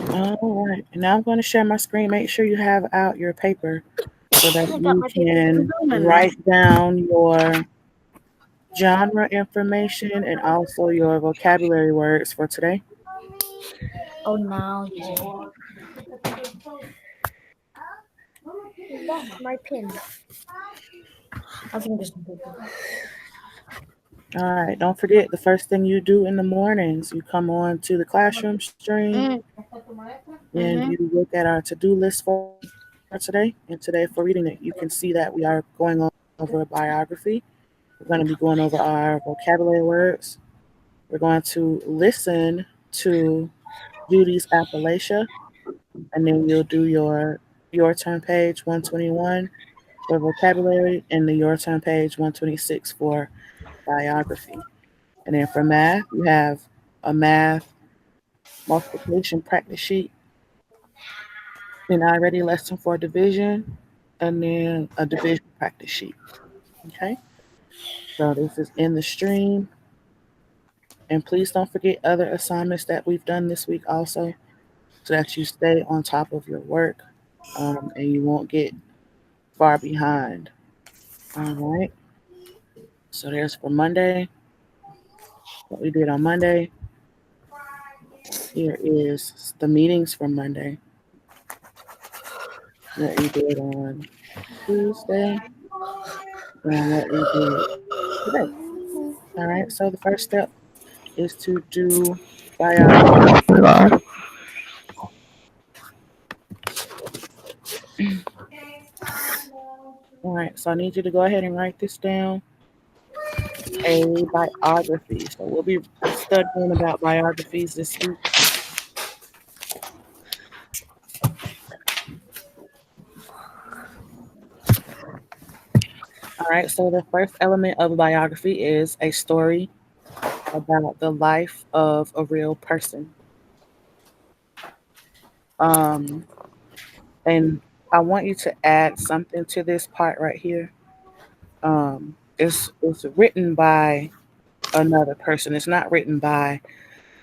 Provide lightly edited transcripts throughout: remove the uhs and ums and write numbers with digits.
All right. Now I'm going to share my screen. Make sure you have out your paper so that I got you my paper can on my math. write down your genre information and also your vocabulary words for today. Oh, now that's my pen. I think there's no paper. All right. Don't forget the first thing you do in the mornings, you come on to the classroom stream Mm, and mm-hmm. you look at our to do list for today. And today, for reading it, you can see that we are going over a biography. We're going to be going over our vocabulary words. We're going to listen to Judy's Appalachia, and then you'll do your turn page 121 for vocabulary and the your turn page 126 for biography. And then for math, you have a math multiplication practice sheet, an already lesson for division, and then a division practice sheet. Okay, so this is in the stream. And please don't forget other assignments that we've done this week also, so that you stay on top of your work and you won't get far behind. All right. So there's for Monday. What we did on Monday. Here is the meetings for Monday. What we did on Tuesday and what we did today. All right. So the first step is to do biography. All right. So I need you to go ahead and write this down. A biography. So we'll be studying about biographies this week. All right. So the first element of a biography is a story about the life of a real person. Um, and I want you to add something to this part right here. It's written by another person. It's not written by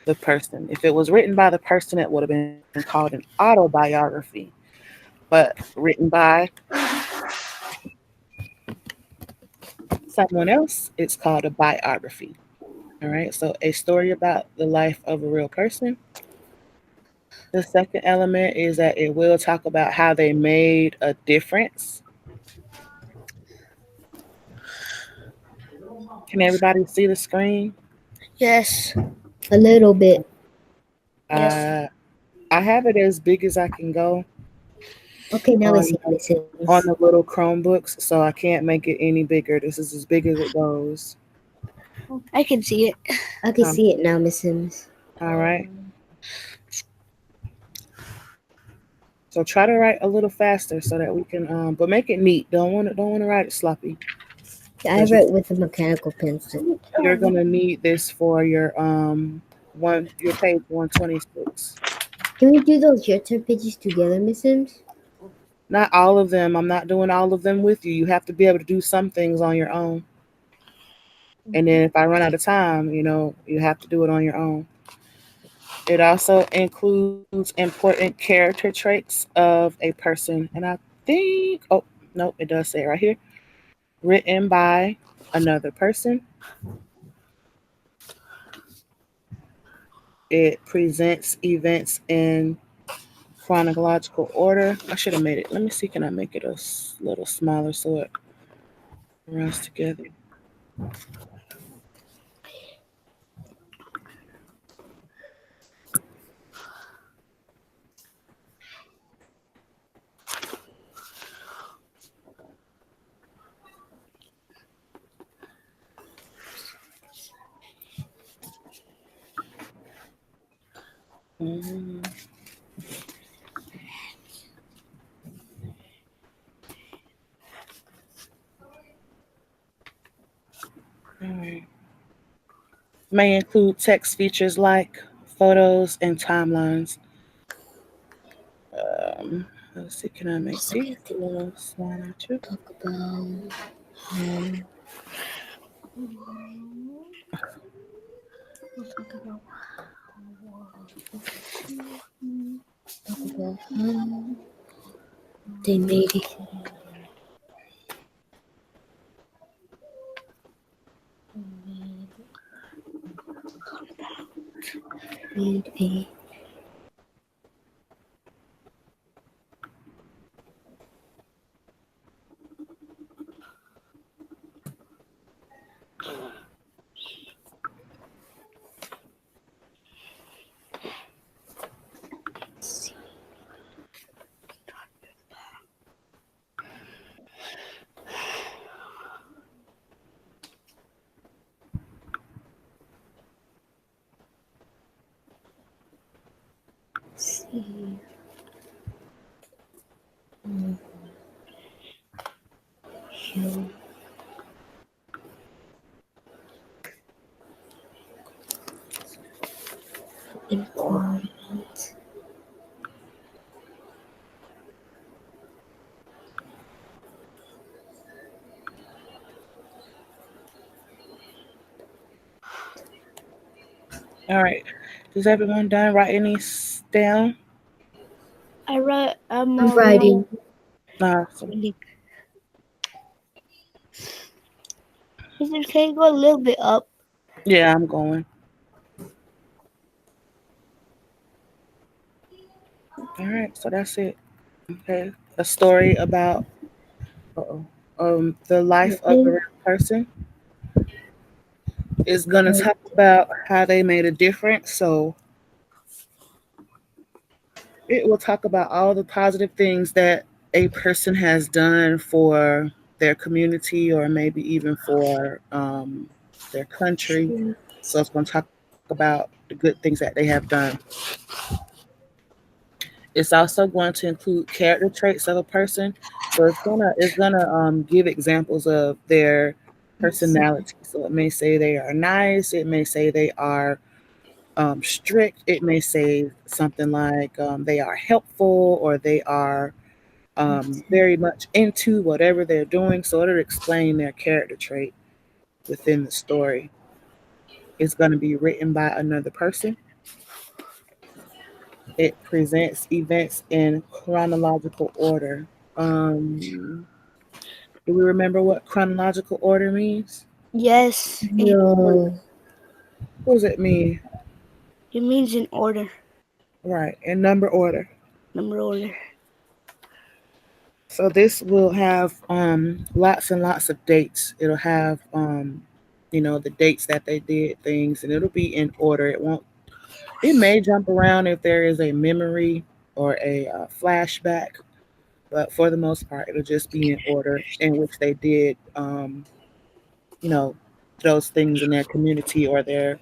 the person. If it was written by the person, it would have been called an autobiography. But written by someone else, it's called a biography. All right. So a story about the life of a real person. The second element is that it will talk about how they made a difference. Can everybody see the screen? Yes. A little bit. Yes. Uh, I have it as big as I can go Okay, now we on see Miss Sims. on the little Chromebooks, so I can't make it any bigger. This is as big as it goes. I can see it. I can Um, see it now, Miss Sims. all right. So try to write a little faster so that we can, but make it neat. Don't want to write it sloppy I because wrote with a mechanical pencil. you're gonna need this for your page 126. Can we do those your turn pages together, Miss Sims? Not all of them. I'm not doing all of them with you. You have to be able to do some things on your own. And then if I run out of time, you have to do it on your own. It also includes important character traits of a person. And I think, oh, no, it does say it right here written by another person. It presents events in chronological order. I should have made it. Let me see, can I make it a little smaller so it runs together? Mm, all right. May include text features like photos and timelines. Let's see, can I make Just these okay a little smaller too? talk about. Um, We'll talk about they made it. Made a C U important All right. Is everyone done writing these down? I'm I'm already writing. Awesome. reading. Mr. K, go a little bit up. Yeah, I'm going. All right. So that's it. Okay. A story about the life of a Okay. real person is going to talk about how they made a difference. So it will talk about all the positive things that a person has done for their community or maybe even for their country. So it's going to talk about the good things that they have done. It's also going to include character traits of a person. So it's gonna give examples of their personality. So it may say they are nice. It may say they are strict. It may say something like they are helpful or they are very much into whatever they're doing. So it'll explain their character trait within the story. It's going to be written by another person. It presents events in chronological order. Um, do we remember what chronological order means? Yes, No. What does it mean? it means in order, Right, in number order. number order. So this will have lots and lots of dates. It'll have the dates that they did things, and it'll be in order. It won't. It may jump around if there is a memory or a flashback, but for the most part, it'll just be in order in which they did you know those things in their community or their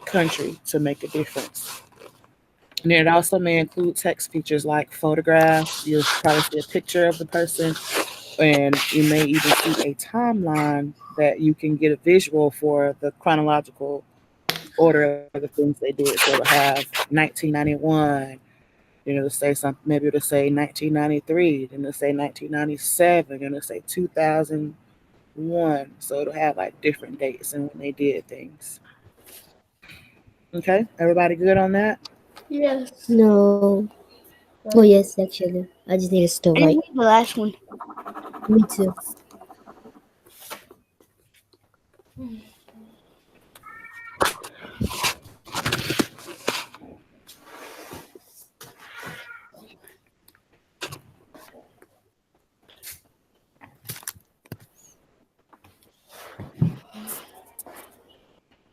country to make a difference. And it also may include text features like photographs. You'll probably see a picture of the person, and you may even see a timeline that you can get a visual for the chronological order of the things they did. So it'll have 1991, to say something, maybe it'll say 1993, then it'll say 1997, then it'll say 2001. So it'll have like different dates and when they did things. Okay, everybody good on that? Yes. No. Oh yes, actually. I just need to still I write. need the last one. Me too.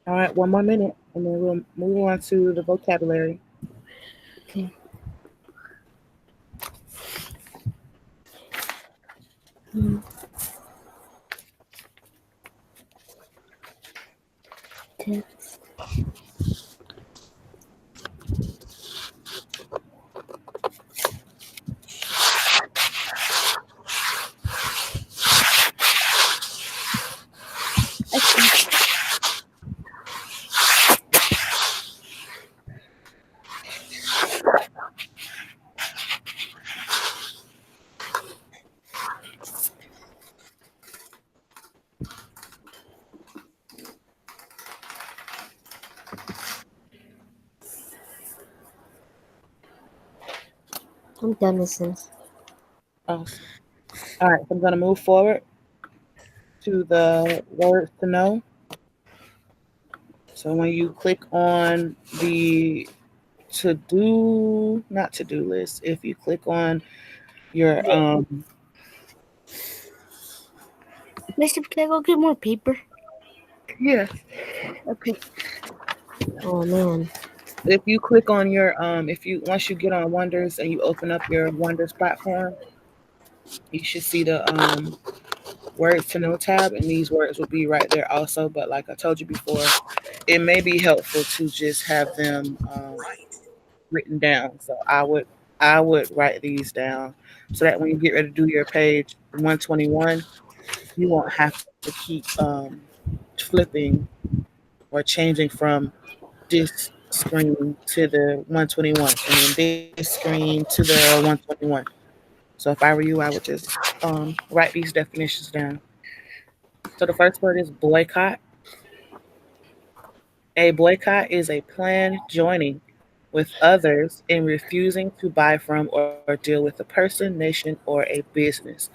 All right, one more minute, and then we'll move on to the vocabulary. Okay. Um, text. I see. I'm done with this. Awesome. All right, so I'm going to move forward to the words to know. So when you click on the to do, not to do list, if you click on your, Mister, can I go get more paper? yes, okay. Oh man. If you click on your, if you, once you get on Wonders and you open up your Wonders platform, you should see the words to know tab, and these words will be right there also. But like I told you before, it may be helpful to just have them written down. So I would write these down so that when you get ready to do your page 121, you won't have to keep flipping or changing from this screen to the 121 and then this screen to the 121. So if I were you, I would just write these definitions down. So the first word is boycott. A boycott is a planned joining with others in refusing to buy from or deal with a person, nation, or a business.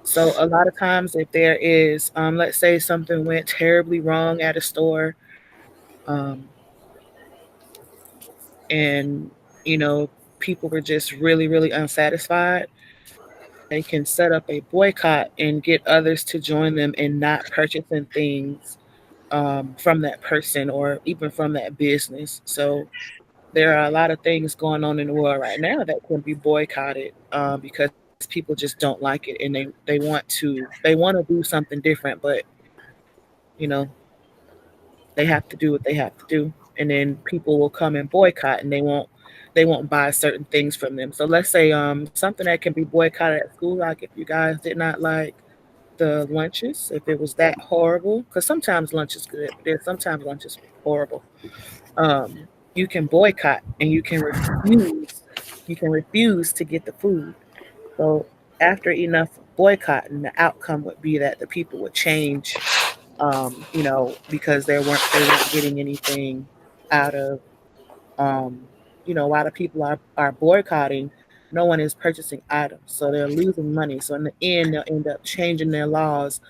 So a lot of times, if there is, let's say something went terribly wrong at a store, um, and people were just really, really unsatisfied, they can set up a boycott and get others to join them in not purchasing things from that person or even from that business. So there are a lot of things going on in the world right now that can be boycotted because people just don't like it, and they want to do something different, but you know they have to do what they have to do, and then people will come and boycott, and they won't buy certain things from them. So let's say something that can be boycotted at school, like if you guys did not like the lunches, if it was that horrible, because sometimes lunch is good, but there's sometimes lunch is horrible. You can boycott and you can refuse to get the food. So after enough boycotting, the outcome would be that the people would change, because they weren't getting anything out of, um, a lot of people are boycotting. No one is purchasing items, so they're losing money. So in the end, they'll end up changing their laws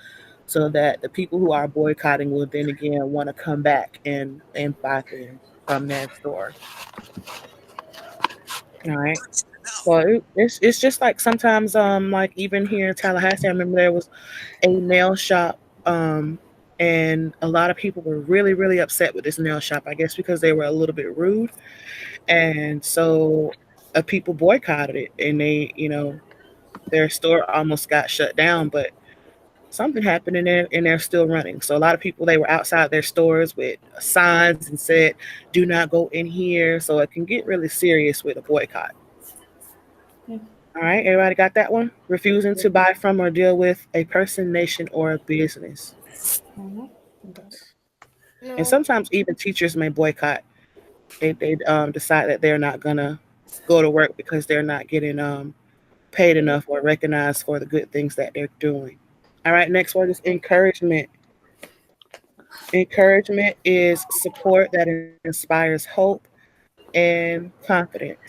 so that the people who are boycotting will then again want to come back and buy things from that store. All right. So it's just like sometimes like even here in Tallahassee, I remember there was a nail shop, and a lot of people were really really upset with this nail shop. I guess because they were a little bit rude, and so people boycotted it, and their store almost got shut down, but something happened in there and they're still running. So a lot of people, they were outside their stores with signs and said, "Do not go in here." So it can get really serious with a boycott. All right, everybody got that one? Refusing to buy from or deal with a person, nation, or a business. And No. sometimes even teachers may boycott. They decide that they're not gonna go to work because they're not getting paid enough or recognized for the good things that they're doing. All right, next word is encouragement. Encouragement is support that inspires hope and confidence.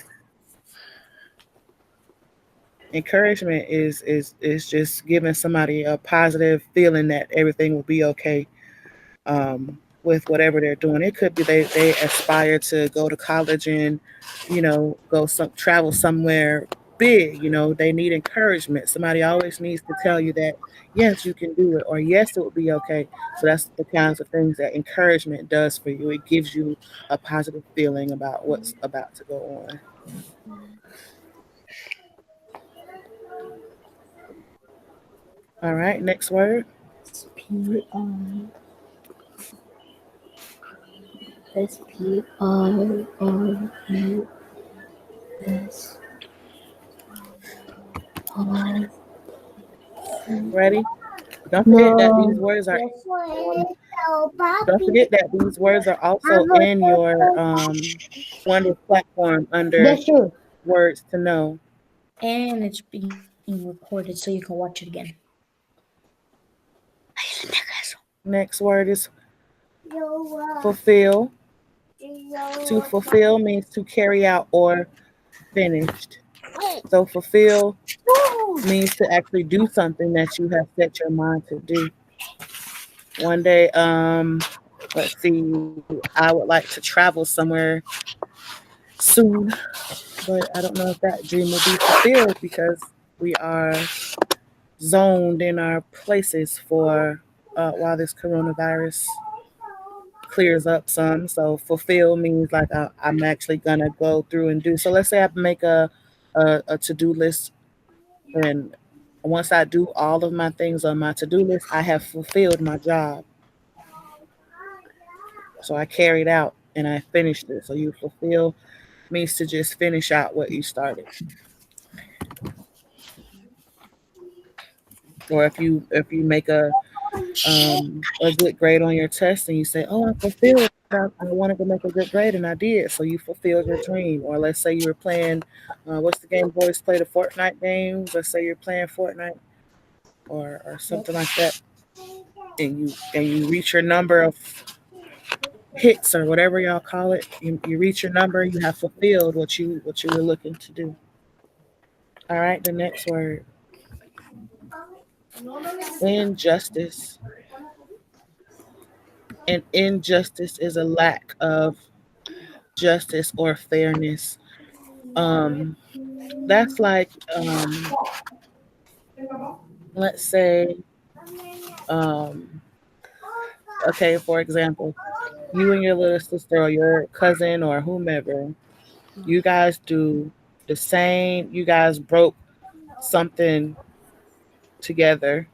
Encouragement is just giving somebody a positive feeling that everything will be okay with whatever they're doing. It could be they aspire to go to college and go travel somewhere big. They need encouragement. Somebody always needs to tell you that yes, you can do it, or yes, it will be okay. So that's the kinds of things that encouragement does for you. It gives you a positive feeling about what's about to go on. All right, next word. Ready? Don't forget that these No. words are on. Oh, Don't Papi. forget that these words are I also was in so your Wonder platform under That's true. words to know. and it's being recorded so you can watch it again. Next word is fulfill. To fulfill means to carry out or finished. So fulfill means to actually do something that you have set your mind to do. One day, let's see, I would like to travel somewhere soon, but I don't know if that dream will be fulfilled because we are zoned in our places for while this coronavirus clears up some. So fulfill means like I'm actually gonna go through and do. So let's say I make a to do list, and once I do all of my things on my to do list, I have fulfilled my job. So I carried out and I finished it. So you fulfill means to just finish out what you started. Or if you make a good grade on your test and you say, "Oh, I fulfilled. I wanted to make a good grade and I did." So you fulfilled your dream. Or let's say you were playing, what's the game boys play, the Fortnite games. Let's say you're playing Fortnite or something like that, and you reach your number of hits or whatever y'all call it. You reach your number. You have fulfilled what you were looking to do. All right. The next word, injustice. And injustice is a lack of justice or fairness. Um, that's like, let's say, um, okay, for example, you and your little sister or your cousin or whomever, you guys do the same, you guys broke something together,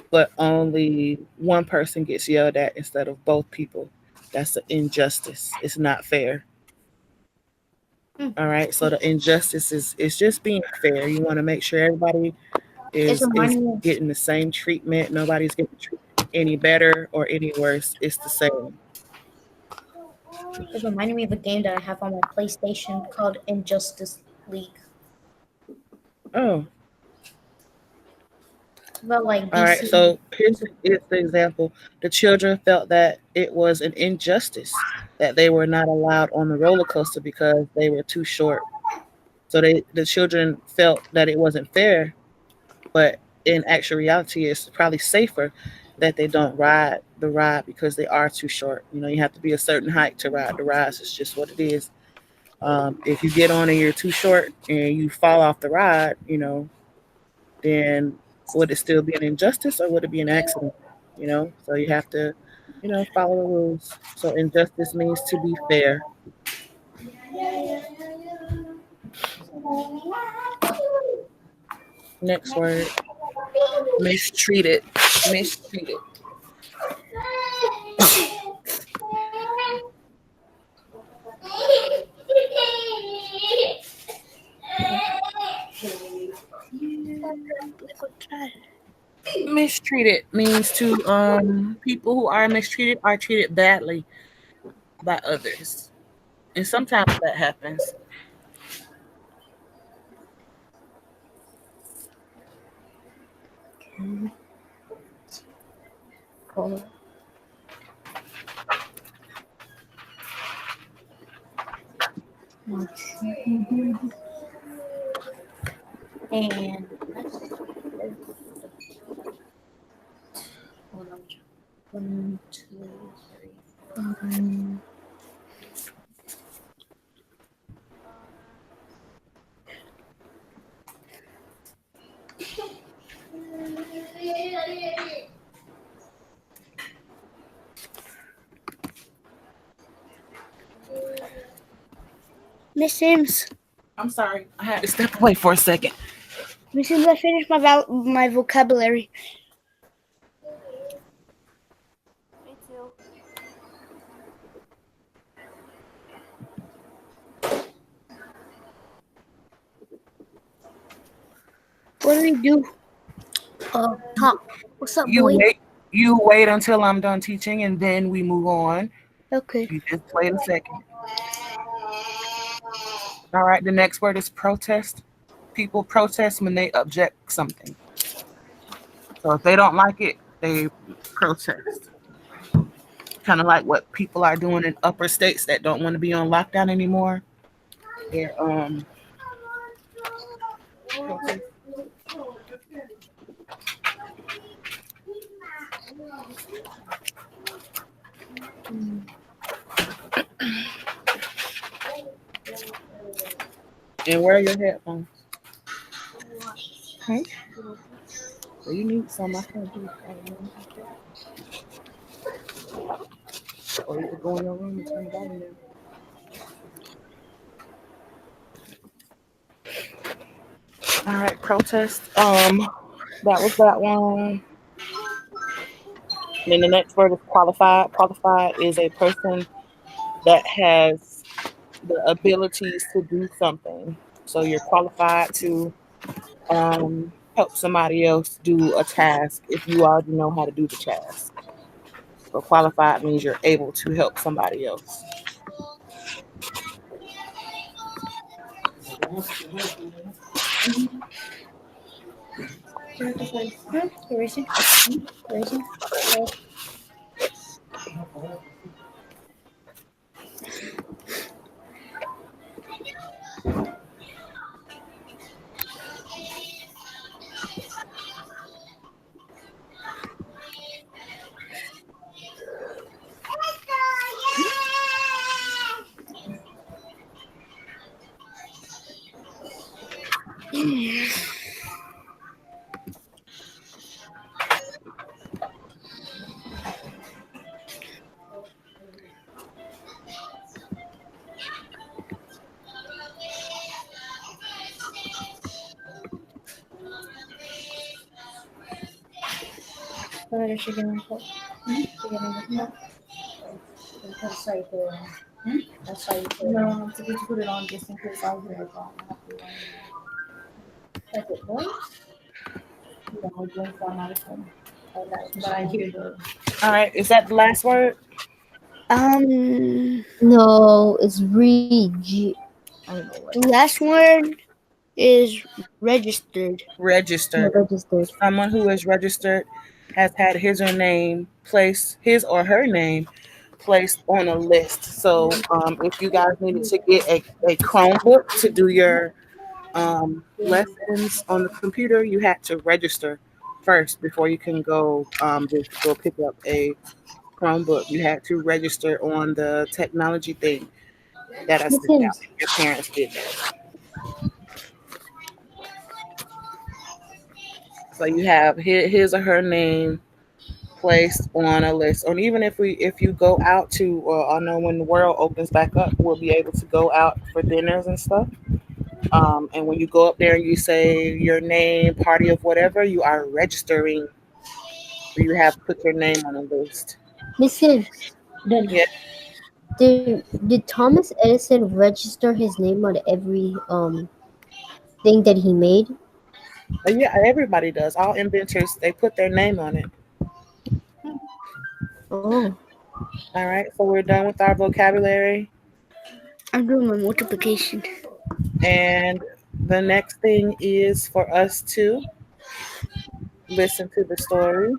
but only one person gets yelled at instead of both people. That's an injustice. It's not fair. All right. So the injustice is just being fair. You want to make sure everybody It's is reminding me. getting the same treatment. Nobody's getting treated any better or any worse. It's the same. It's reminding me of a game that I have on my PlayStation called Injustice League. Oh, It's about like all right. DC. So here's the example. The children felt that it was an injustice that they were not allowed on the roller coaster because they were too short. So the children felt that it wasn't fair, but in actual reality, it's probably safer that they don't ride the ride because they are too short. You have to be a certain height to ride the rides. It's just what it is. If you get on and you're too short and you fall off the ride, then would it still be an injustice or would it be an accident? So you have to, follow the rules. So injustice means to be fair. Next word, mistreated. Mistreated. Mistreated means to people who are mistreated are treated badly by others, and sometimes that happens. And hold on. 1, 2, 3, 4. Miss Sims, I'm sorry, I had to step away for a second. Miss Sims, I finished my vocabulary. Me too. What do we do? Talk. What's up, You boy? wait. You wait until I'm done teaching, and then we move on. Okay. You just wait a second. All right. The next word is protest. People protest when they object something. So if they don't like it, they protest. Kind of like what people are doing in upper states that don't want to be on lockdown anymore. They're protest. And where are your headphones? Hmm? So you need some. I can't do it. Or you could go in your room and turn the volume down. All right, protest. That was that one. Then the next word is qualified. Qualified is a person that has the abilities to do something. So you're qualified to help somebody else do a task if you already know how to do the task. So qualified means you're able to help somebody else. Erasing. Erasing. Para chicken po. Chicken po. That's how you put it on. That's how you put it on. No, I'm supposed to put it on just in case I was in the phone. I have to like it what? No, just on my phone. Oh, but I hear the. All right, is that the last word? No, it's I don't know what. Last word is registered. Registered. Registered. Someone who is registered has had his or her name placed on a list. So if you guys needed to get a Chromebook to do your lessons on the computer, you had to register first before you can just go pick up a Chromebook. You had to register on the technology thing that I Miss sent out. Sims. Your parents did that. So you have his or her name placed on a list. Or even if you go out to, I know when the world opens back up, we'll be able to go out for dinners and stuff. And when you go up there and you say your name, party of whatever, you are registering. You have put your name on a list. Miss Sims. Done. Yeah, Did Thomas Edison register his name on every thing that he made? yeah. Everybody does. All inventors they put their name on it. Oh. All right. So we're done with our vocabulary, I'm doing my multiplication. and the next thing is for us to listen to the story.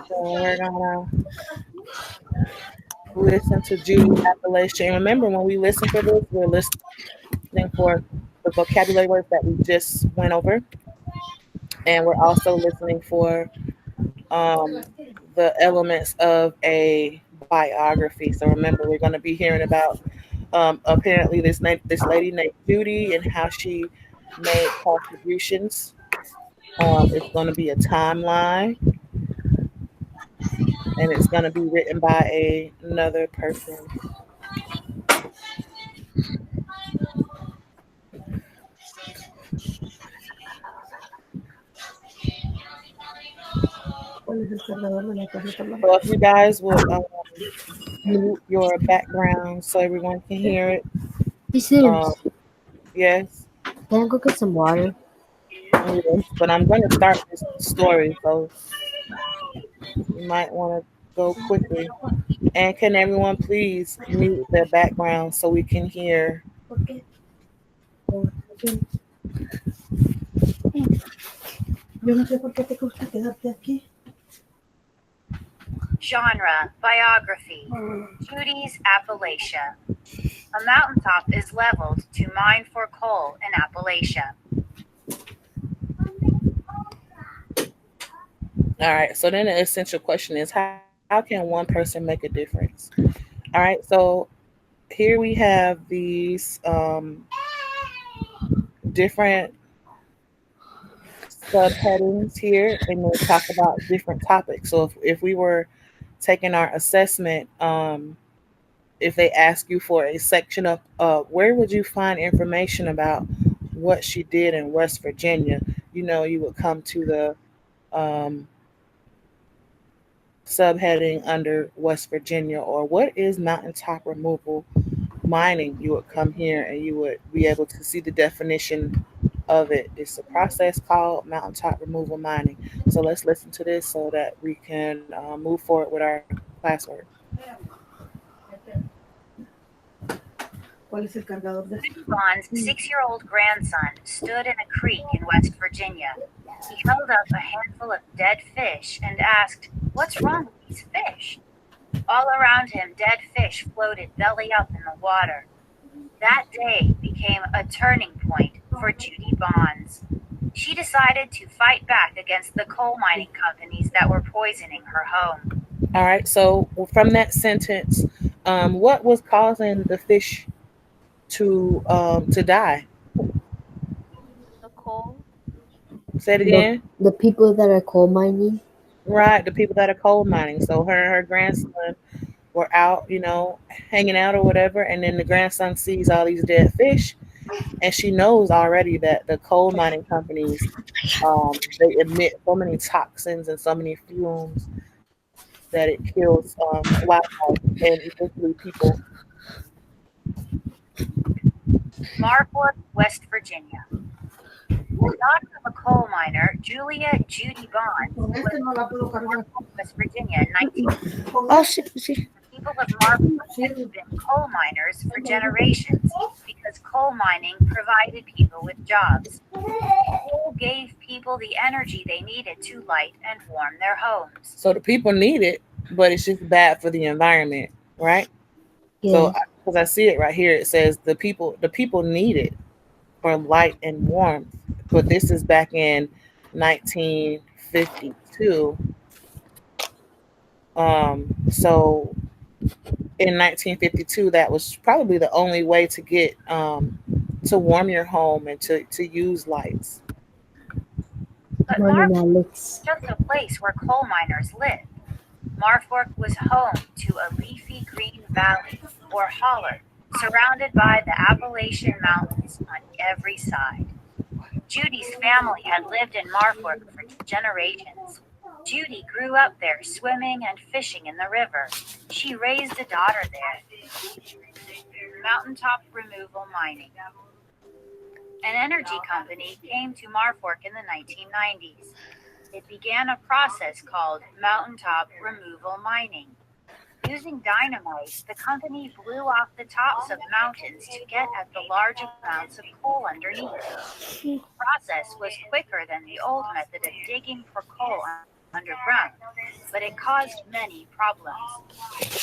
So we're gonna listen to Judy's appellation. Remember, when we listen for this, we're listening for the vocabulary words that we just went over, and we're also listening for um, the elements of a biography. So remember, we're going to be hearing about apparently this lady named Judy and how she made contributions. It's going to be a timeline, and it's going to be written by another person. So if you guys would mute your background so everyone can hear it. Miss Um, Sims. yes, Can I go get some water? yes, but I'm going to start this story, so you might want to go quickly. And can everyone please mute their background so we can hear? Genre, biography. Judy's Appalachia. A mountaintop is leveled to mine for coal in Appalachia. All right. So then the essential question is, how can one person make a difference? All right. So here we have these different subheadings here, and they talk about different topics. So if we were taking our assessment, if they ask you for a section of where would you find information about what she did in West Virginia, you would come to the subheading under West Virginia, or what is mountaintop removal mining. You would come here and you would be able to see the definition of it. It's a process called mountaintop removal mining. So let's listen to this so that we can move forward with our classwork. Judy Bond's 6-year-old grandson stood in a creek in West Virginia. He held up a handful of dead fish and asked, "What's wrong with these fish?" All around him, dead fish floated belly up in the water. That day became a turning point for Judy Bonds. She decided to fight back against the coal mining companies that were poisoning her home. All right. So from that sentence, what was causing the fish to die? The coal. Say it The again. the people that are coal mining. Right, the people that are coal mining. So her and her grandson were out, hanging out or whatever, and then the grandson sees all these dead fish, and she knows already that the coal mining companies, they emit so many toxins and so many fumes that it kills wildlife and eventually people. Marfork, West Virginia. The daughter of a coal miner, Julia Judy Bonds, was born in Marfork, West Virginia in 1950. Oh, sí. The people of Marfork had been coal miners for generations because coal mining provided people with jobs. Coal gave people the energy they needed to light and warm their homes. So the people need it, but it's just bad for the environment, right? So Yes. because I see it right here, it says the people need it for light and warmth, but this is back in 1952. So in 1952, that was probably the only way to get to warm your home and to use lights. But Morning, Marfork Alex. wasn't just a place where coal miners lived. Marfork was home to a leafy green valley, or holler, surrounded by the Appalachian Mountains on every side. Judy's family had lived in Marfork for generations. Judy grew up there swimming and fishing in the river. She raised a daughter there. Mountaintop removal mining. An energy company came to Marfork in the 1990s. It began a process called mountaintop removal mining. Using dynamite, the company blew off the tops of mountains to get at the large amounts of coal underneath. The process was quicker than the old method of digging for coal underground, but it caused many problems.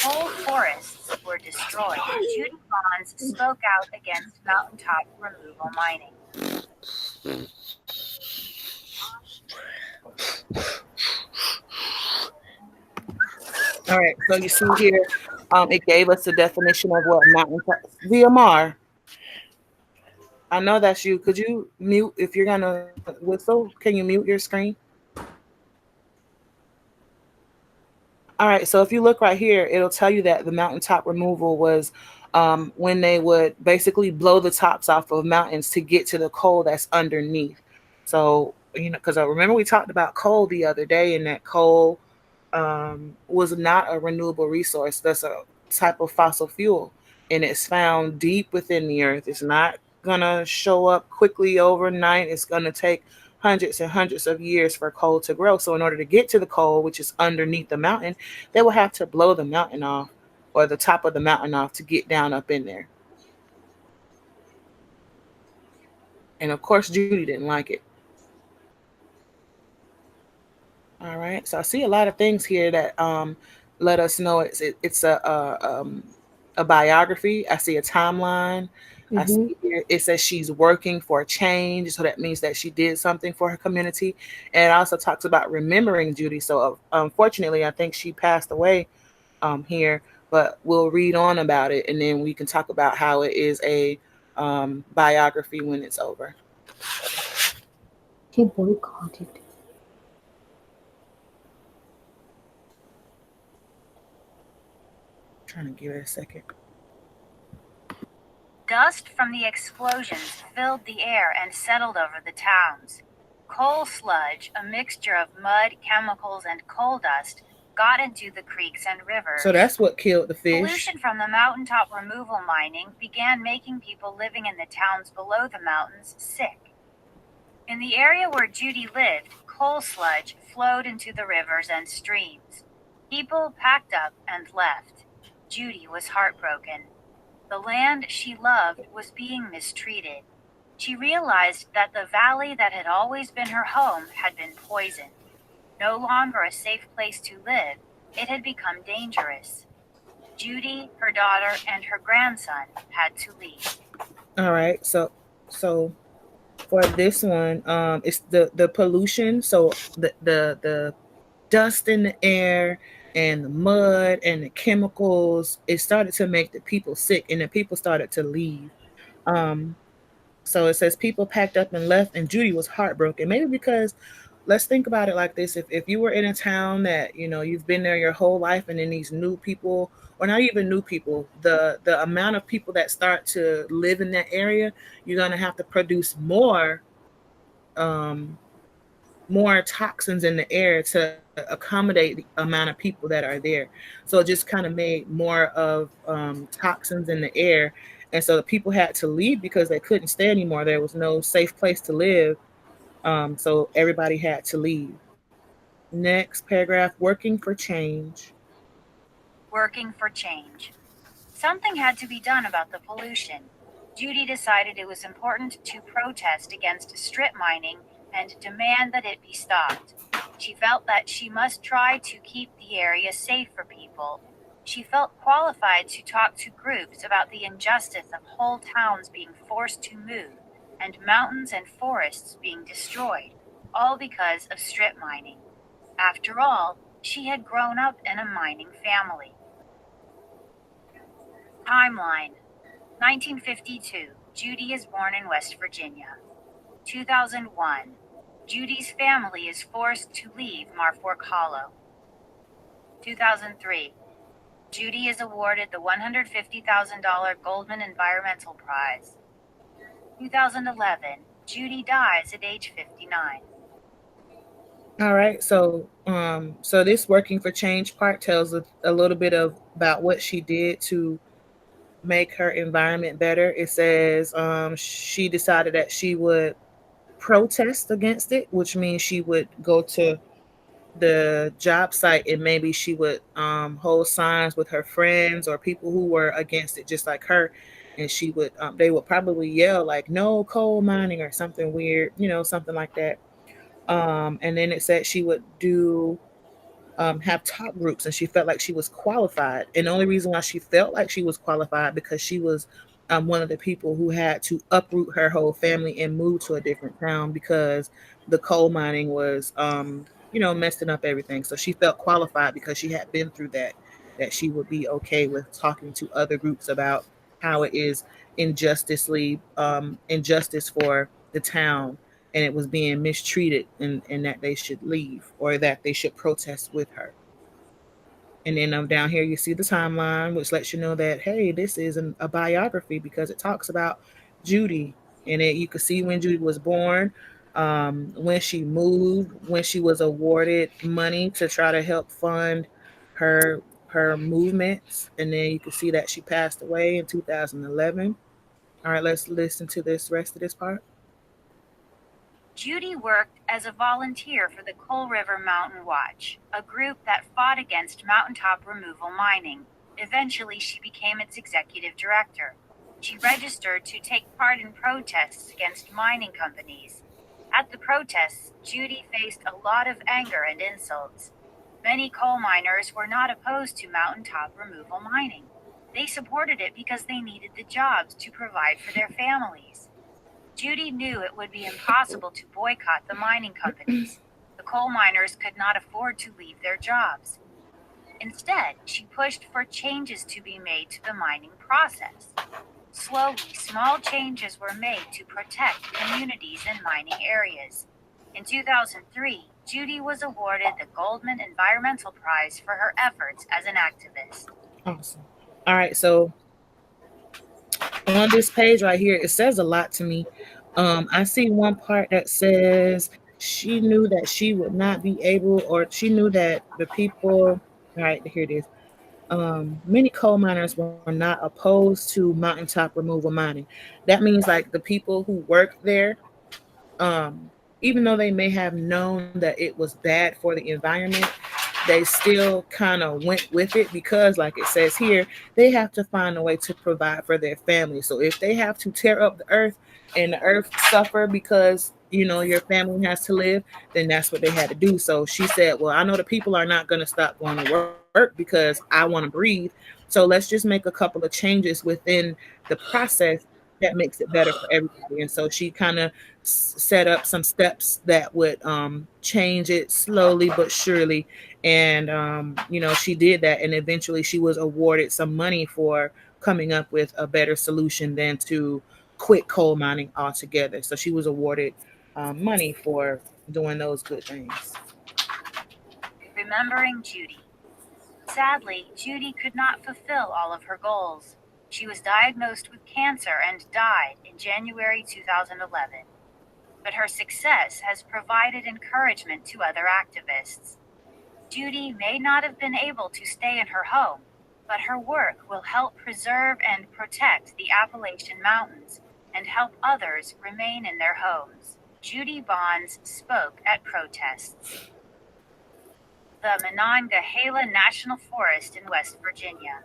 Whole forests were destroyed. Judy Bonds spoke out against mountaintop removal mining. All right, so you see here, it gave us a definition of what mountain. VMR, I know that's you. Could you mute if you're gonna whistle? Can you mute your screen? All right, so if you look right here, it'll tell you that the mountaintop removal was when they would basically blow the tops off of mountains to get to the coal that's underneath. So, because I remember we talked about coal the other day, and that coal was not a renewable resource. That's a type of fossil fuel, and it's found deep within the earth. It's not gonna show up quickly overnight. It's gonna take hundreds and hundreds of years for coal to grow. So, in order to get to the coal, which is underneath the mountain, they will have to blow the mountain off or the top of the mountain off to get down up in there. And of course, Judy didn't like it. All right. So I see a lot of things here that let us know it's a biography. I see a timeline. I Mm-hmm. see here it says she's working for a change, so that means that she did something for her community. And it also talks about remembering Judy. So unfortunately, I think she passed away here, but we'll read on about it, and then we can talk about how it is a biography when it's over. She boycotted. Trying to give it a second. Dust from the explosions filled the air and settled over the towns. Coal sludge, a mixture of mud, chemicals, and coal dust, got into the creeks and rivers. So that's what killed the fish. Pollution from the mountaintop removal mining began making people living in the towns below the mountains sick. In the area where Judy lived, coal sludge flowed into the rivers and streams. People packed up and left. Judy was heartbroken. The land she loved was being mistreated. She realized that the valley that had always been her home had been poisoned. No longer a safe place to live, it had become dangerous. Judy, her daughter, and her grandson had to leave. All right, so for this one, it's the pollution. So the dust in the air and the mud and the chemicals, it started to make the people sick, and the people started to leave. Um, so it says people packed up and left, and Judy was heartbroken. Maybe because, let's think about it like this: if you were in a town that you've been there your whole life, and then these new people, or not even new people, the amount of people that start to live in that area, you're gonna have to produce um, more toxins in the air to accommodate the amount of people that are there. So it just kind of made more of toxins in the air. And so the people had to leave because they couldn't stay anymore. There was no safe place to live. So everybody had to leave. Next paragraph, working for change. Working for change. Something had to be done about the pollution. Judy decided it was important to protest against strip mining and demand that it be stopped. She felt that she must try to keep the area safe for people. She felt qualified to talk to groups about the injustice of whole towns being forced to move and mountains and forests being destroyed, all because of strip mining. After all, she had grown up in a mining family. Timeline: 1952, Judy is born in West Virginia. 2001, Judy's family is forced to leave Marfork Hollow. 2003, Judy is awarded the $150,000 Goldman Environmental Prize. 2011, Judy dies at age 59. All right, so this working for change part tells a little bit about what she did to make her environment better. It says she decided that she would protest against it, which means she would go to the job site, and maybe she would hold signs with her friends or people who were against it just like her, and she would they would probably yell like no coal mining or something weird, something like that. And then it said she would do have talk groups, and she felt like she was qualified. And the only reason why she felt like she was qualified because she was one of the people who had to uproot her whole family and move to a different town because the coal mining was, messing up everything. So she felt qualified because she had been through that she would be okay with talking to other groups about how it is injustice for the town, and it was being mistreated, and that they should leave or that they should protest with her. And then down here you see the timeline, which lets you know that, hey, this is a biography because it talks about Judy. And you can see when Judy was born, when she moved, when she was awarded money to try to help fund her her movements. And then you can see that she passed away in 2011. All right, let's listen to this rest of this part. Judy worked as a volunteer for the Coal River Mountain Watch, a group that fought against mountaintop removal mining. Eventually, she became its executive director. She registered to take part in protests against mining companies. At the protests, Judy faced a lot of anger and insults. Many coal miners were not opposed to mountaintop removal mining. They supported it because they needed the jobs to provide for their families. Judy knew it would be impossible to boycott the mining companies. The coal miners could not afford to leave their jobs. Instead, she pushed for changes to be made to the mining process. Slowly, small changes were made to protect communities in mining areas. In 2003, Judy was awarded the Goldman Environmental Prize for her efforts as an activist. Awesome. All right, so on this page right here, it says a lot to me. I see one part that says she knew that she would not be able, or she knew that the people. All right, here it is. Many coal miners were not opposed to mountaintop removal mining. That means like the people who work there, um, even though they may have known that it was bad for the environment, they still kind of went with it because, like it says here, they have to find a way to provide for their family. So if they have to tear up the earth and the earth suffer because your family has to live, then that's what they had to do. So she said, "Well, I know the people are not going to stop going to work because I want to breathe. So let's just make a couple of changes within the process that makes it better for everybody." And so she kind of set up some steps that would change it slowly but surely. And she did that, and eventually she was awarded some money for coming up with a better solution than to quit coal mining altogether. So she was awarded money for doing those good things. Remembering Judy. Sadly, Judy could not fulfill all of her goals. She was diagnosed with cancer and died in January 2011. But her success has provided encouragement to other activists. Judy may not have been able to stay in her home, but her work will help preserve and protect the Appalachian Mountains and help others remain in their homes. Judy Bonds spoke at protests. The Monongahela National Forest in West Virginia.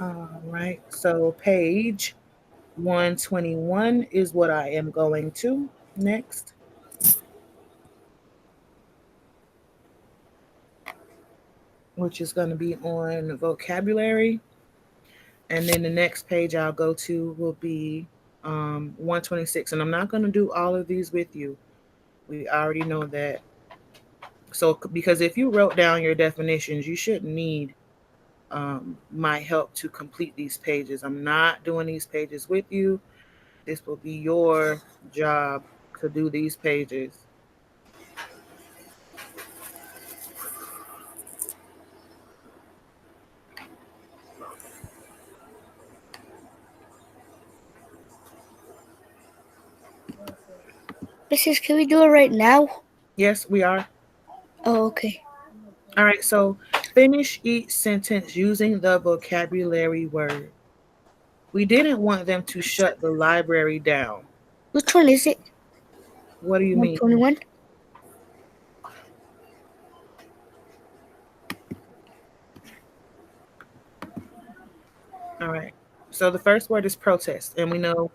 All right, so page 121 is what I am going to next. Which is going to be on vocabulary. And then the next page I'll go to will be 126. And I'm not going to do all of these with you. We already know that. So, because if you wrote down your definitions, you shouldn't need my help to complete these pages. I'm not doing these pages with you. This will be your job to do these pages. Mrs., can we do it right now? Yes, we are. Oh, okay. All right, so finish each sentence using the vocabulary word. We didn't want them to shut the library down. Which one is it? What do you mean? 121? All right. So the first word is protest, and we know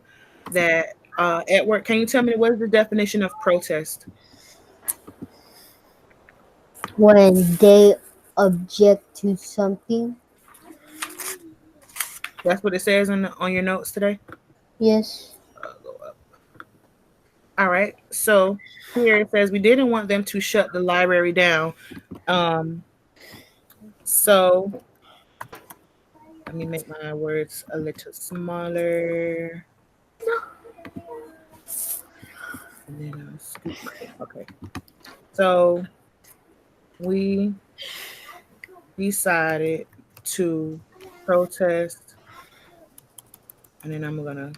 that Edward, can you tell me what is the definition of protest? When they object to something. That's what it says on your notes today. Yes. All right. So here it says we didn't want them to shut the library down. So let me make my words a little smaller. And then I'll scoop my, okay. So we decided to protest, and then I'm gonna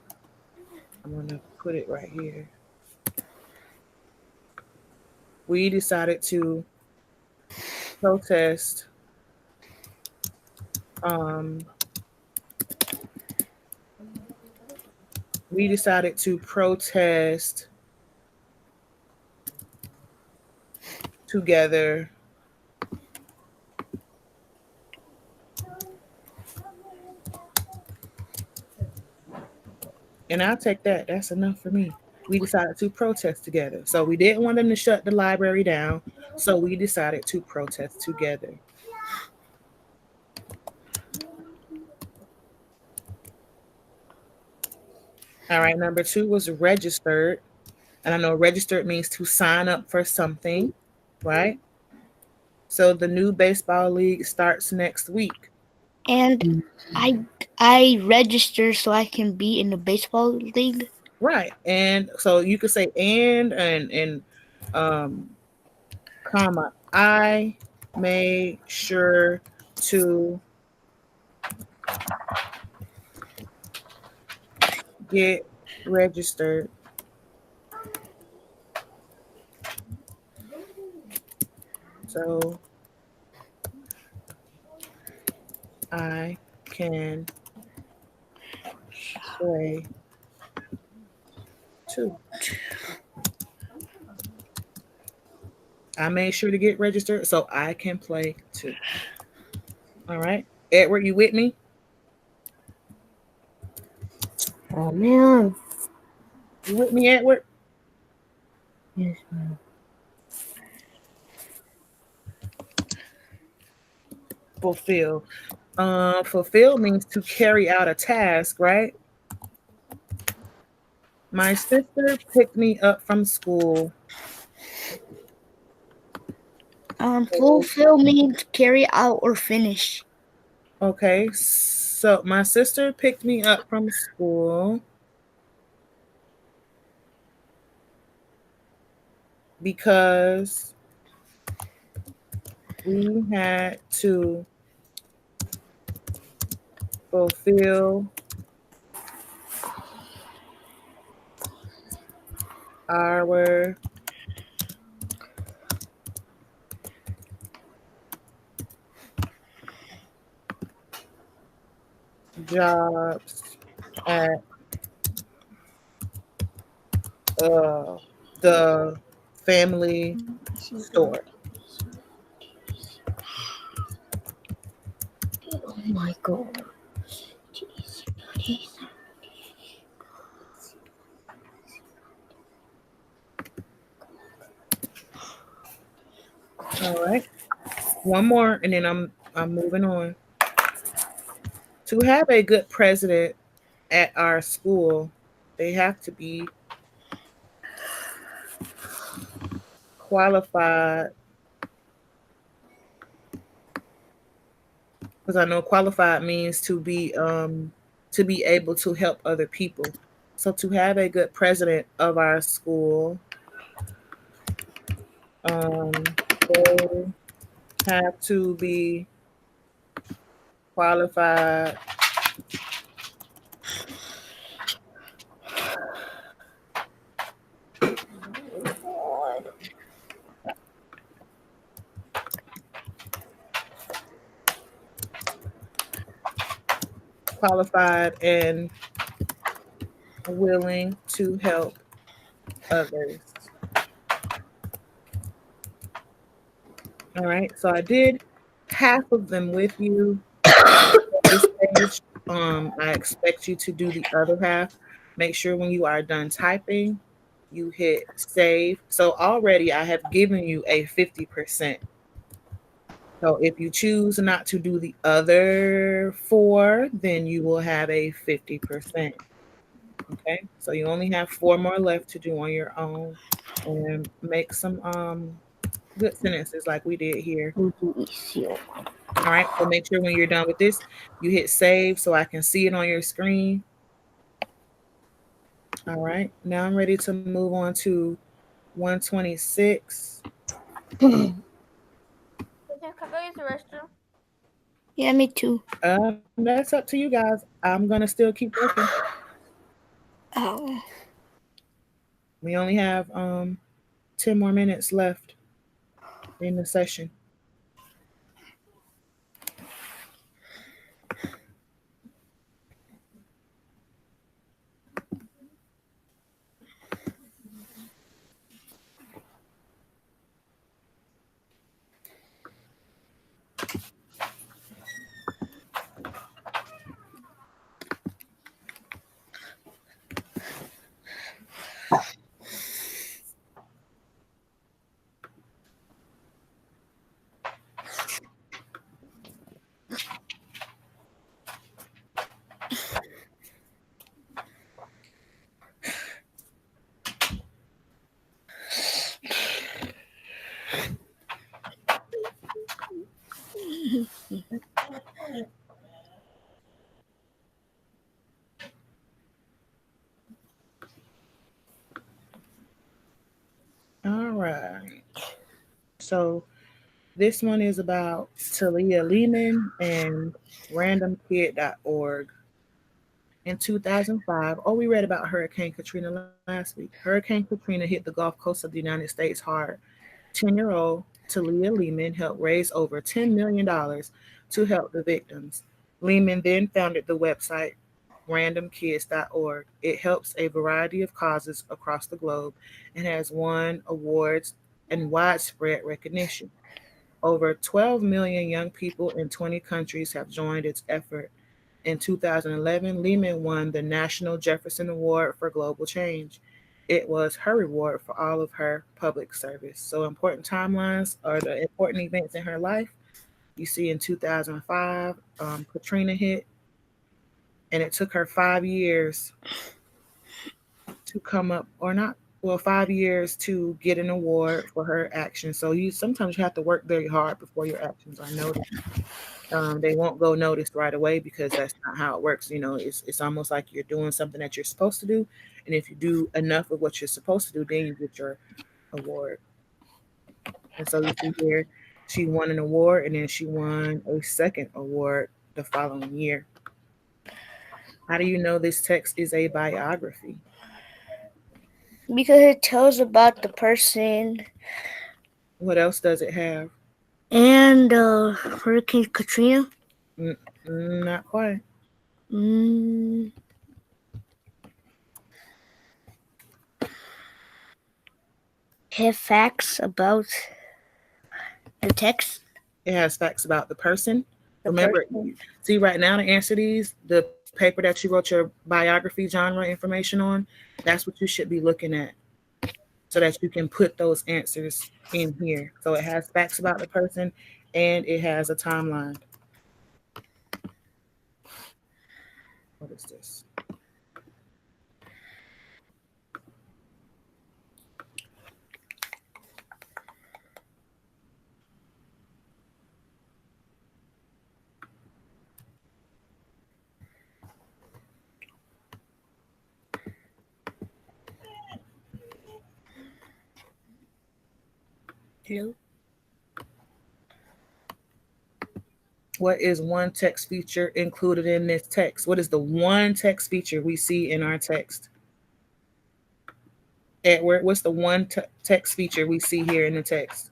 put it right here. We decided to protest we decided to protest together and I'll take that. That's enough for me. We decided to protest together. So we didn't want them to shut the library down. So we decided to protest together. All right. Number two was registered. And I know registered means to sign up for something, right? So the new baseball league starts next week. And I register so I can be in the baseball league. Right. And so you could say and um comma, I made sure to get registered so I can play too. I made sure to get registered so I can play too. All right. Edward, you with me? Oh man. You with me, Edward? Yes, ma'am. Fulfill. Fulfill means to carry out a task, right? My sister picked me up from school. So, Fulfill means carry out or finish. okay, so my sister picked me up from school because we had to fulfill our jobs at uh, the family store. Oh my god. All right, one more, and then I'm moving on. To have a good president at our school, they have to be qualified because I know qualified means to be able to help other people. So to have a good president of our school, they have to be qualified qualified and willing to help others. All right. So I did half of them with you. At this stage, I expect you to do the other half. Make sure when you are done typing, you hit save. So already I have given you a 50%. So if you choose not to do the other four, then you will have a 50%. Okay. So you only have four more left to do on your own and make some good sentences like we did here. All right. So make sure when you're done with this, you hit save so I can see it on your screen. All right. Now I'm ready to move on to 126. Can I go use the restroom? Yeah, me too. That's up to you guys. I'm gonna still keep working. Oh. We only have 10 more minutes left in the session. So this one is about Talia Lehman and randomkid.org. In 2005, oh, we read about Hurricane Katrina last week. Hurricane Katrina hit the Gulf Coast of the United States hard. 10-year-old Talia Lehman helped raise over $10 million to help the victims. Lehman then founded the website randomkids.org. It helps a variety of causes across the globe and has won awards and widespread recognition. Over 12 million young people in 20 countries have joined its effort. In 2011, Lehman won the National Jefferson Award for Global Change. It was her reward for all of her public service. So, important timelines are the important events in her life. You see, in 2005, Katrina hit, and it took her 5 years to come up, or not, well, 5 years to get an award for her actions. So, you sometimes you have to work very hard before your actions are noticed. They won't go noticed right away because that's not how it works. You know, it's almost like you're doing something that you're supposed to do, and if you do enough of what you're supposed to do, then you get your award. And so you see here, she won an award, and then she won a second award the following year. How do you know this text is a biography? Because it tells about the person What else does it have? and Hurricane Katrina. N- Not quite. Mm, have facts about the text, It has facts about the person. the Remember, person. see right now to answer these, the paper that you wrote your biography genre information on, that's what you should be looking at so that you can put those answers in here. So it has facts about the person and it has a timeline. What is this? Hello. What is one text feature included in this text? What is the one text feature we see in our text? Edward, what's the one text feature we see here in the text?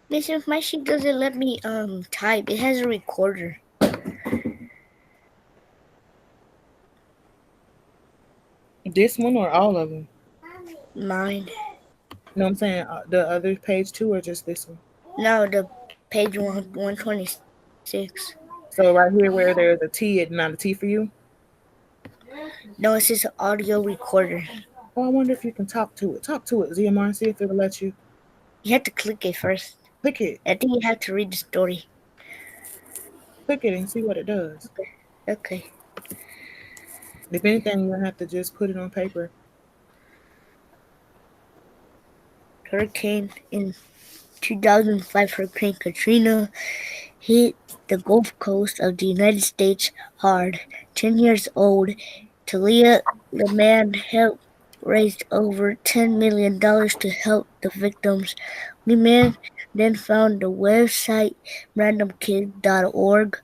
Listen, if my sheet doesn't let me type, it has a recorder. This one or all of them? Mine. You know what I'm saying? The other page too, or just this one? No, the page 126. So right here where there's a T, it's not a T for you? No, it says audio recorder. Oh, I wonder if you can talk to it. Talk to it, ZMR, see if it'll let you. You have to click it first. Click it. I think you have to read the story. Click it and see what it does. Okay. If anything, you'll have to just put it on paper. Hurricane in 2005, Hurricane Katrina hit the Gulf Coast of the United States hard. 10 years old, Talia Lehman helped raise over $10 million to help the victims. Lehman then found the website randomkids.org.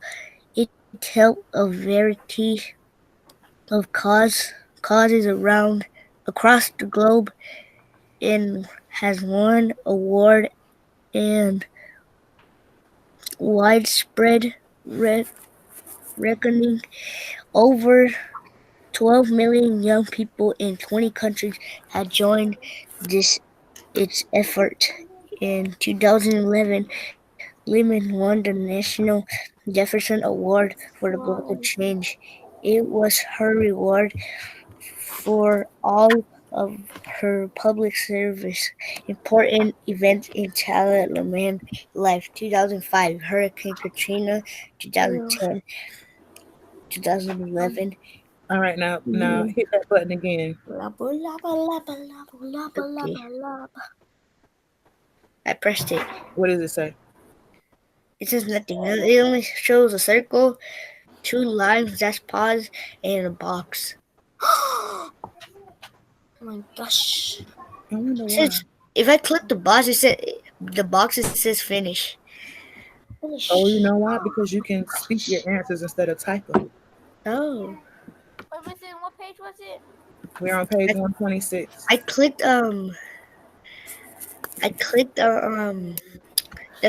It helped a variety of causes around across the globe and has won award and widespread reckoning. Over 12 million young people in 20 countries had joined this its effort. In 2011, Lehman won the National Jefferson Award for the Global Change. It was her reward for all of her public service. Important events in Talia Lehman life: 2005, Hurricane Katrina; 2010, 2011. All right, now hit that button again. Okay, I pressed it. What does it say? It says nothing. It only shows a circle, two lines, dash pause, and a box. Oh my gosh. I wonder It why. says if I click the box, it says finish. Oh, you Finish. know why? Because you can speak your answers instead of type them. Oh, Wait, listen, what page was it? We're on page I, 126. I clicked the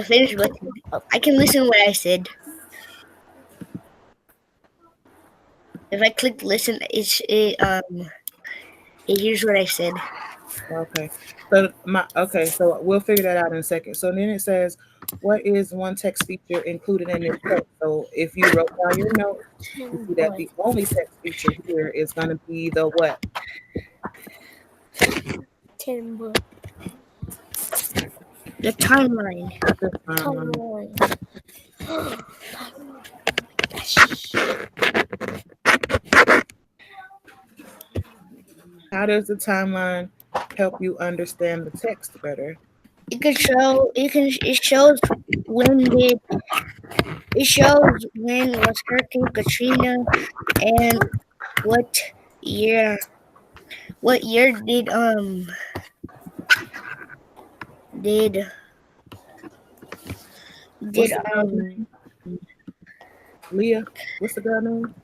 finish button. I can listen what I said. If I click listen, it hears what I said. Okay. So we'll figure that out in a second. So then it says, what is one text feature included in this text? So if you wrote down your notes, you see that the only text feature here is going to be the what? Timber. The timeline. The timeline. Timeline. How does the timeline help you understand the text better? It shows when did it shows when was Hurricane Katrina and what year what year did What's did the girl's name? Leah. What's the girl name?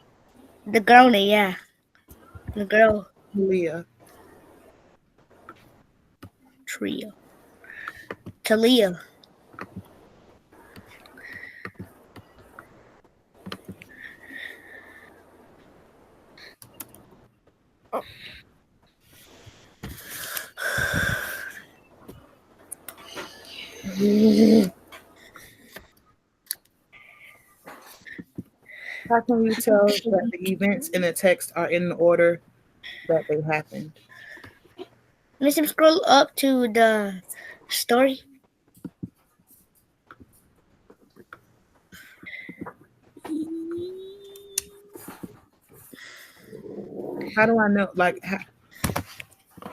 the girl yeah, the girl Leah. trio Talia. How can you tell that the events in the text are in the order that they happened? Let's scroll up to the story. How do I know?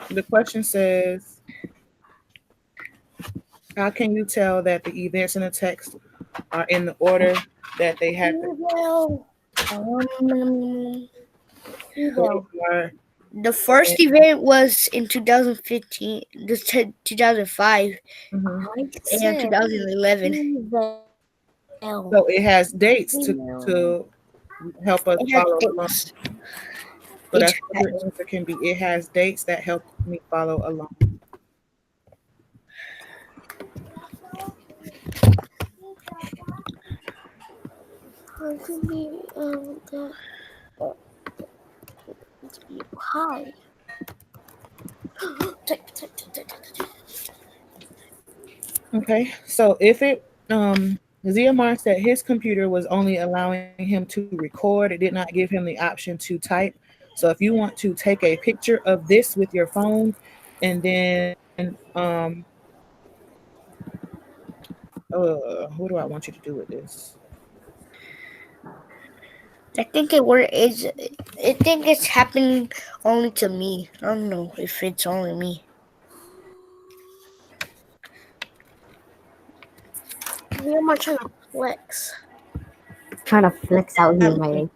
The question says, how can you tell that the events in the text are in the order that they happened? Well, So they are, The first event was in 2015, 2005, mhm. I and said 2011. well. So it has dates to help us It has follow along. dates. So It that's what your answer can be. It has dates that help me follow along. How can be hi. Okay, so if it Ziamar said his computer was only allowing him to record, it did not give him the option to type. So if you want to take a picture of this with your phone and then what do I want you to do with this? I think I think it's happening only to me. I don't know if it's only me. Who am I trying to flex? Trying to flex out Not his me. writing.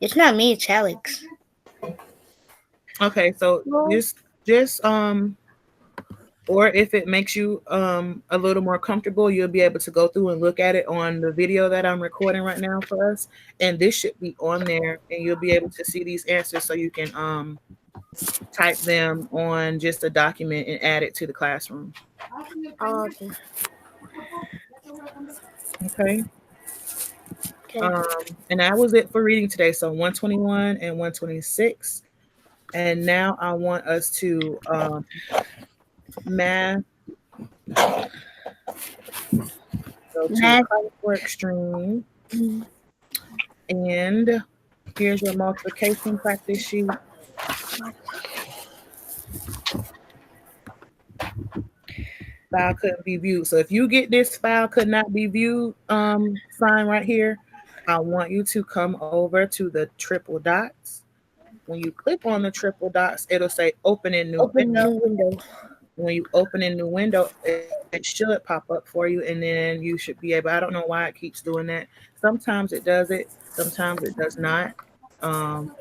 It's not me. It's Alex. Okay, so No. just or if it makes you a little more comfortable, you'll be able to go through and look at it on the video that I'm recording right now for us. And this should be on there and you'll be able to see these answers so you can type them on just a document and add it to the classroom. Okay. Okay. Okay. And that was it for reading today. So 121 and 126. And now I want us to math. Go to Math. classwork stream. And here's your multiplication practice sheet. File couldn't be viewed. So if you get this file could not be viewed sign right here, I want you to come over to the triple dots. When you click on the triple dots, it'll say open in new Open window. new window. When you open a new window, it should pop up for you, and then you should be able. I don't know why it keeps doing that. Sometimes it does it, sometimes it does not. Um,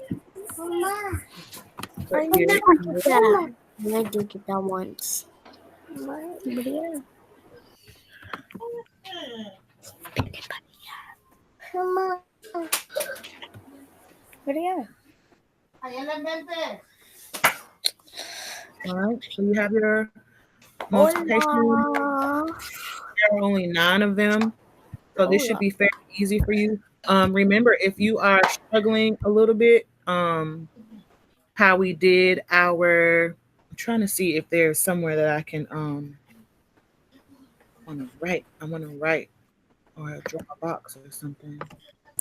Mama, but I here, never get that. And I did get that once. But yeah. Mama. But yeah. all right. So you have your multiplication. Hola. There are only 9 of them, so this should Hola. be fairly easy for you. Remember, if you are struggling a little bit, how we did our. I'm trying to see if there's somewhere that I can want to write. I want to write or draw a box or something.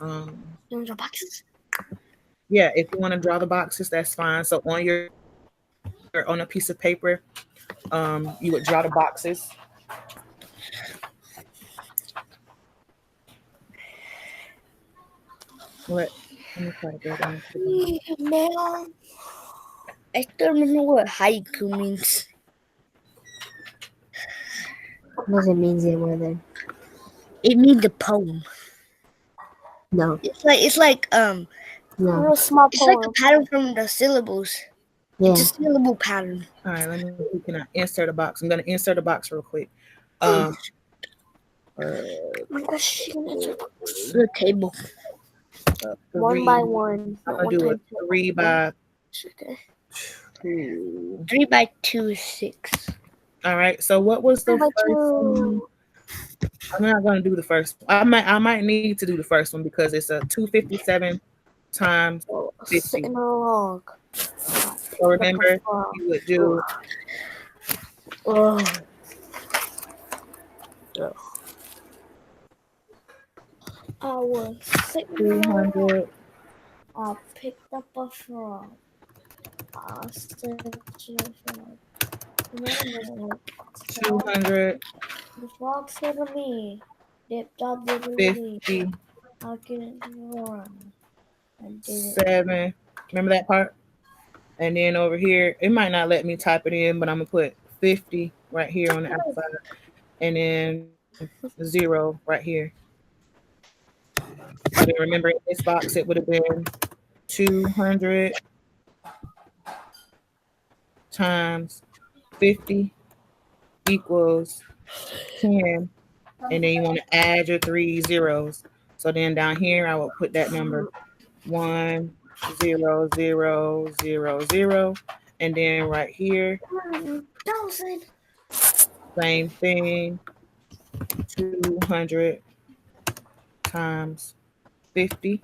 Um, Those are boxes. yeah, if you want to draw the boxes, that's fine. So on your on a piece of paper, you would draw the boxes. Let Let me try to go down to the bottom. Man, I still remember what haiku means. What does it mean, Zay Weather? It means a poem. No, It's like no. Real small it's like a poem. pattern from the syllables. Yeah. It's a syllable pattern. All right, let me see. Can I insert a box? I'm gonna insert a box real quick. Oh Um, uh, my gosh, the table. one by three. one, I'm not gonna one do it time two. 3 by Okay. 2. 3 by 2 is 6. All right. So what was the Three by first one? two. I'm not gonna do the first one. I might need to do the first one because it's a 257 times Oh, 50. sitting along. So remember, you would do Oh, I was sitting along. 200, I picked up a frog. I said to the frog, "No, 250, the frog said to me, dip, dop, diddly, I couldn't run. I did it. 7. Remember that part? And then over here, it might not let me type it in, but I'm gonna put 50 right here on the outside, and then 0 right here. So then remember in this box, it would have been 200 times 50 equals 10. And then you want to add your 3 zeros. So then down here, I will put that number 1, 0, 0, 0, 0. And then right here, 1,000. same thing, 200 times 50.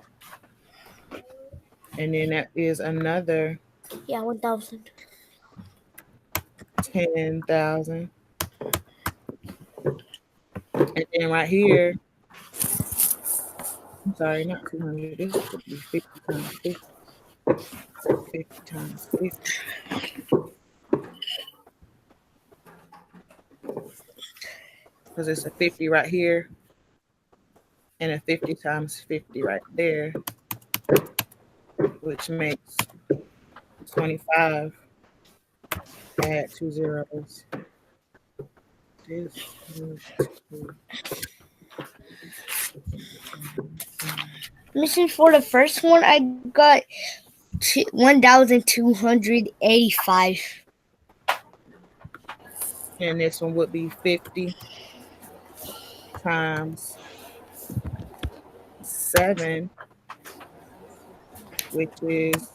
And then that is another Yeah, 1,000. 10,000. And then right here, I'm sorry, not 200. This would be 50 times 50. 50 times 50. Because it's a 50 right here and a 50 times 50 right there, which makes 25. Add 2 zeros. This is 2. Listen, for the first one, I got 1,285. And this one would be 50 times 7, which is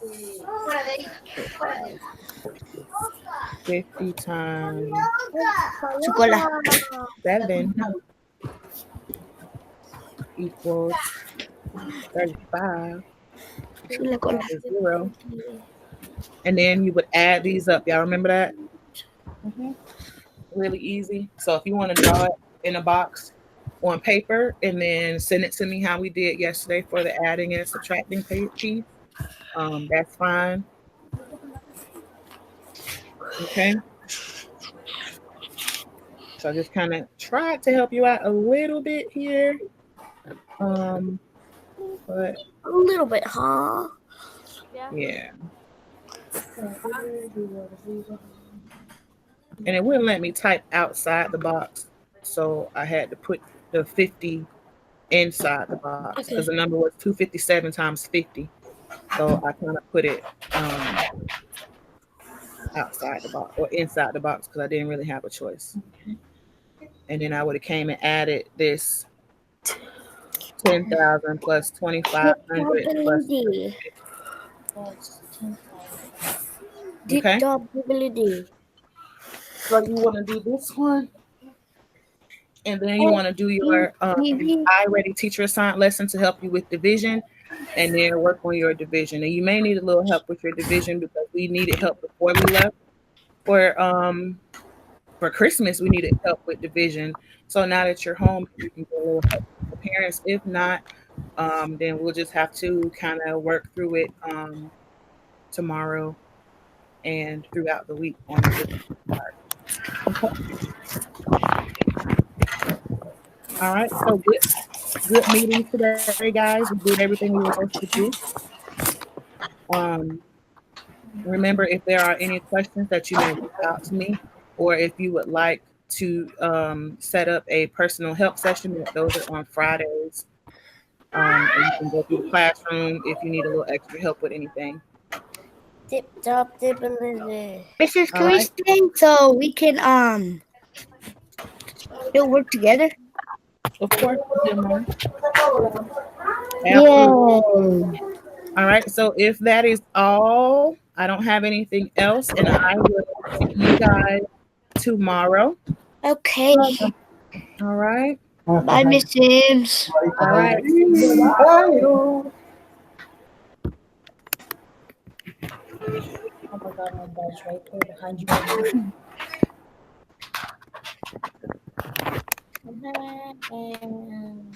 50 times Chocolate. 7 equals 35. Chocolate. 0. And then you would add these up. Y'all remember that? Really easy. So if you want to draw it in a box on paper and then send it to me how we did yesterday for the adding and subtracting piece, that's fine. Okay. So I just kind of tried to help you out a little bit here. But A little bit, huh? yeah. and it wouldn't let me type outside the box. So I had to put the 50 inside the box because the Okay. number was 257 times 50. So I kind of put it outside the box or inside the box because I didn't really have a choice. And then I would have came and added this 10,000 plus 2,500 plus Dictability. That's 10,000. okay. Dictability. So you want to do this one, and then you And want to do your maybe I Ready Teacher Assigned lesson to help you with division, and then work on your division. And you may need a little help with your division because we needed help before we left for Christmas. We needed help with division. So now that you're home, you can get a little help with the parents. If not, then we'll just have to kind of work through it tomorrow and throughout the week on the division part. Okay. All right. So good meeting today, guys. We did everything we were supposed to do. Um, Remember, if there are any questions that you may reach out to me, or if you would like to set up a personal help session, those are on Fridays. And you can go through the classroom if you need a little extra help with anything. Tip top ability. Mrs. All Can we right. stay so we can still work together? Of course, dear mom. Absolutely. yeah. All right. So if that is all, I don't have anything else, and I will see you guys tomorrow. Okay. All right. Bye, Miss Sims. All right. Oh my god, my dad's right there behind you. And